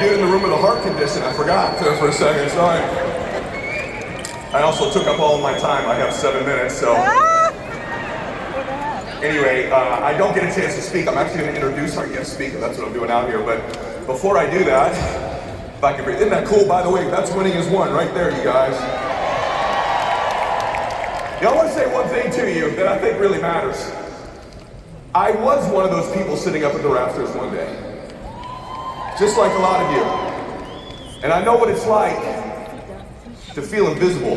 dude in the room with a heart condition. I forgot for a second, sorry. I also took up all of my time. I have 7 minutes, so. Anyway, I don't get a chance to speak. I'm actually going to introduce our guest speaker. That's what I'm doing out here. But before I do that, if I can breathe. Isn't that cool, by the way? That's winning is one right there, you guys. Yeah, I want to say one thing to you that I think really matters. I was one of those people sitting up at the rafters one day. Just like a lot of you. And I know what it's like to feel invisible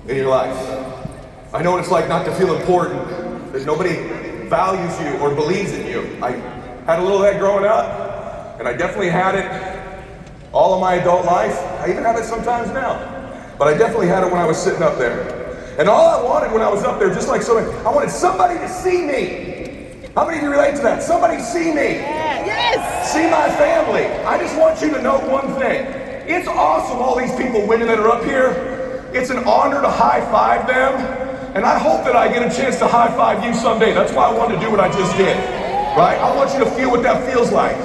in your life. I know what it's like not to feel important, that nobody values you or believes in you. I had a little of that growing up, and I definitely had it all of my adult life. I even have it sometimes now. But I definitely had it when I was sitting up there. And all I wanted when I was up there, just like somebody, I wanted somebody to see me. How many of you relate to that? Somebody see me. Yes. See my family. I just want you to know one thing. It's awesome, all these people winning that are up here. It's an honor to high five them. And I hope that I get a chance to high five you someday. That's why I wanted to do what I just did. Right? I want you to feel what that feels like.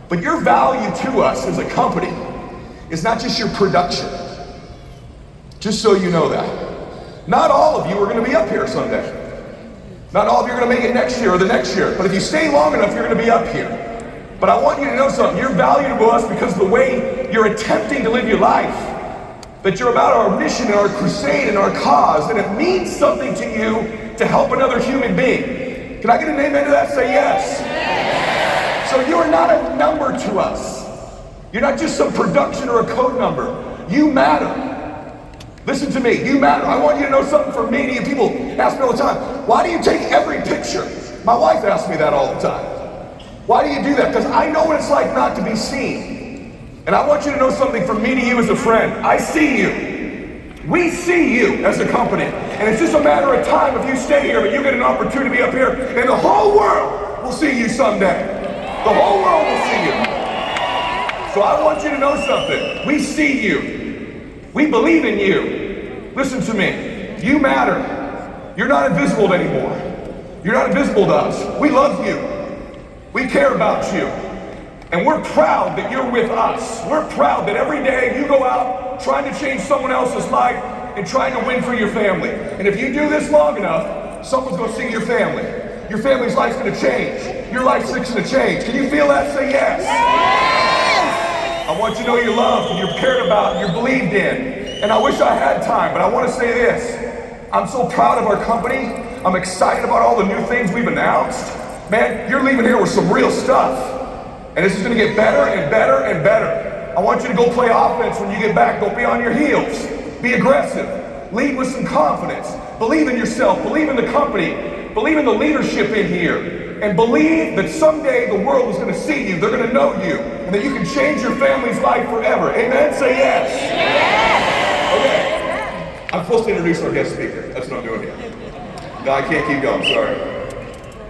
But your value to us as a company is not just your production. Just so you know that. Not all of you are going to be up here someday. Not all of you are going to make it next year or the next year. But if you stay long enough, you're going to be up here. But I want you to know something. You're valuable to us because of the way you're attempting to live your life. That you're about our mission and our crusade and our cause. And it means something to you to help another human being. Can I get an amen to that? Say yes. Yes. So you are not a number to us. You're not just some production or a code number. You matter. Listen to me, you matter. I want you to know something from me to you. People ask me all the time, why do you take every picture? My wife asks me that all the time. Why do you do that? Because I know what it's like not to be seen. And I want you to know something from me to you as a friend. I see you. We see you as a company. And it's just a matter of time if you stay here, but you get an opportunity to be up here, and the whole world will see you someday. The whole world will see you. So I want you to know something. We see you. We believe in you. Listen to me. You matter. You're not invisible anymore. You're not invisible to us. We love you. We care about you. And we're proud that you're with us. We're proud that every day you go out trying to change someone else's life and trying to win for your family. And if you do this long enough, someone's going to see your family. Your family's life's going to change. Your life's going to change. Can you feel that? Say yes. Yes. I want you to know you're loved and you're cared about and you're believed in. And I wish I had time, but I want to say this. I'm so proud of our company. I'm excited about all the new things we've announced. Man, you're leaving here with some real stuff. And this is going to get better and better and better. I want you to go play offense when you get back. Don't be on your heels. Be aggressive. Lead with some confidence. Believe in yourself. Believe in the company. Believe in the leadership in here. And believe that someday the world is going to see you. They're going to know you. And that you can change your family's life forever. Amen? Say yes. Yes. Okay. I'm supposed to introduce our guest speaker. That's what I'm doing here. No, I can't keep going. Sorry.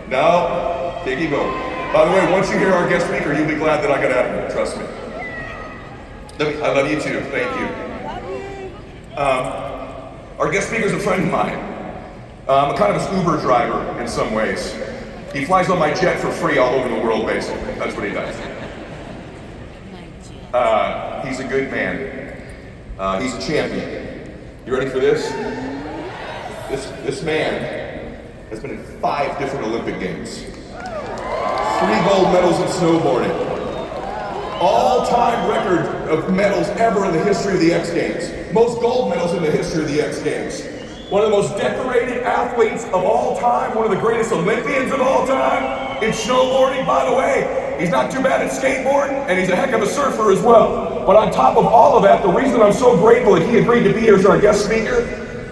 No, can't keep going. By the way, once you hear our guest speaker, you'll be glad that I got out of here. Trust me. I love you too. Thank you. Our guest speaker is a friend of mine. I'm kind of an Uber driver in some ways. He flies on my jet for free all over the world, basically. That's what he does. He's a good man. He's a champion. You ready for this? This man has been in 5 different Olympic Games. 3 gold medals in snowboarding. All-time record of medals ever in the history of the X Games. Most gold medals in the history of the X Games. One of the most decorated athletes of all time, one of the greatest Olympians of all time in snowboarding. By the way, he's not too bad at skateboarding, and he's a heck of a surfer as well. But on top of all of that, the reason I'm so grateful that he agreed to be here as our guest speaker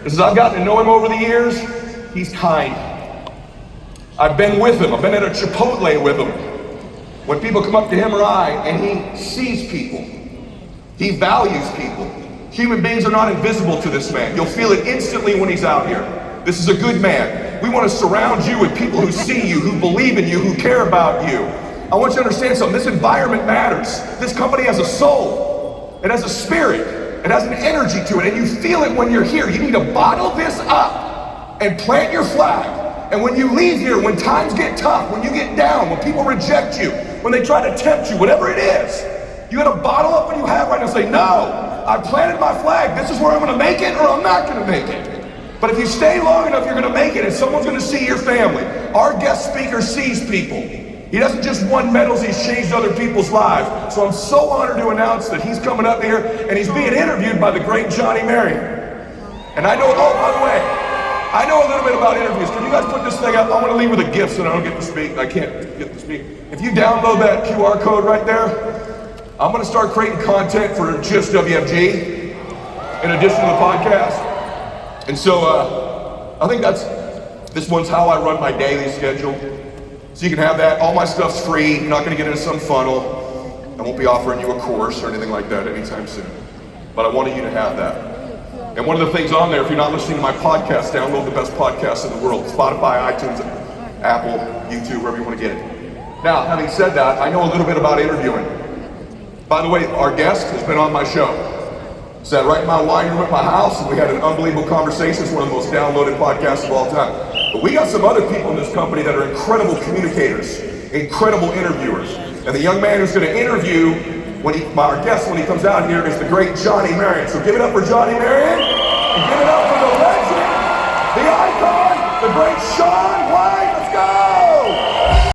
is I've gotten to know him over the years. He's kind. I've been with him. I've been at a Chipotle with him. When people come up to him or I, and he sees people. He values people. Human beings are not invisible to this man. You'll feel it instantly when he's out here. This is a good man. We want to surround you with people who see you, who believe in you, who care about you. I want you to understand something. This environment matters. This company has a soul. It has a spirit. It has an energy to it, and you feel it when you're here. You need to bottle this up and plant your flag And when you leave here, when times get tough, when you get down, when people reject you, when they try to tempt you, whatever it is, you gotta bottle up what you have right now and say, no, I planted my flag. This is where I'm gonna make it or I'm not gonna make it. But if you stay long enough, you're gonna make it and someone's gonna see your family. Our guest speaker sees people. He doesn't just win medals, he's changed other people's lives. So I'm so honored to announce that he's coming up here and he's being interviewed by the great Johnny Marion. And I know, oh, by the way, I know a little bit about interviews. Can you guys put this thing up? I want to leave with a gift so I don't get to speak. I can't get to speak. If you download that QR code right there, I'm going to start creating content for just WFG in addition to the podcast. And so I think this one's how I run my daily schedule. So you can have that. All my stuff's free. You're not going to get into some funnel. I won't be offering you a course or anything like that anytime soon. But I wanted you to have that. And one of the things on there, if you're not listening to my podcast, download the best podcast in the world. Spotify, iTunes, Apple, YouTube, wherever you want to get it. Now, having said that, I know a little bit about interviewing. By the way, our guest has been on my show. Sat right in my wine room at my house, and we had an unbelievable conversation. It's one of the most downloaded podcasts of all time. But we got some other people in this company that are incredible communicators, incredible interviewers. And the young man who's going to interview our guest when he comes out here is the great Johnny Marion. So give it up for Johnny Marion, and give it up for the legend, the icon, the great Sean